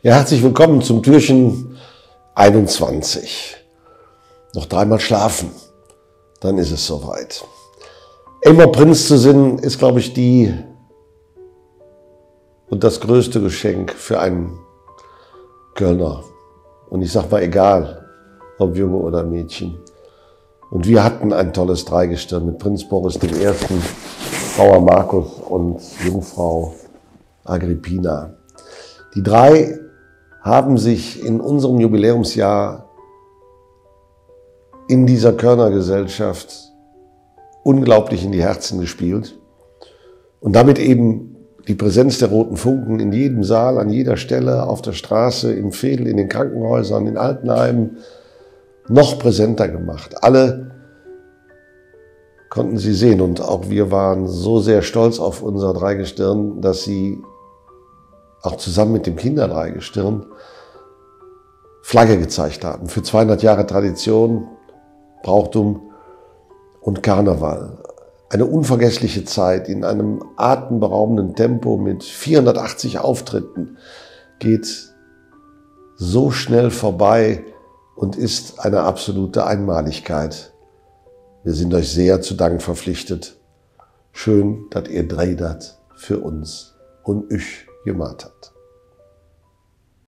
Ja, herzlich willkommen zum Türchen 21. Noch dreimal schlafen, dann ist es soweit. Elmar Prinz zu singen ist, glaube ich, die und das größte Geschenk für einen Kölner. Und ich sag mal, egal, ob Junge oder Mädchen. Und wir hatten ein tolles Dreigestirn mit Prinz Boris I., Bauer Markus und Jungfrau Agrippina. Die drei haben sich in unserem Jubiläumsjahr in dieser Kölner Gesellschaft unglaublich in die Herzen gespielt und damit eben die Präsenz der Roten Funken in jedem Saal, an jeder Stelle, auf der Straße, im Veedel, in den Krankenhäusern, in Altenheimen noch präsenter gemacht. Alle konnten sie sehen und auch wir waren so sehr stolz auf unser Dreigestirn, dass sie auch zusammen mit dem Kinderdreigestirn Flagge gezeigt haben für 200 Jahre Tradition, Brauchtum und Karneval. Eine unvergessliche Zeit in einem atemberaubenden Tempo mit 480 Auftritten geht so schnell vorbei und ist eine absolute Einmaligkeit. Wir sind euch sehr zu Dank verpflichtet. Schön, dass ihr drei dat für uns und ich gemacht habt.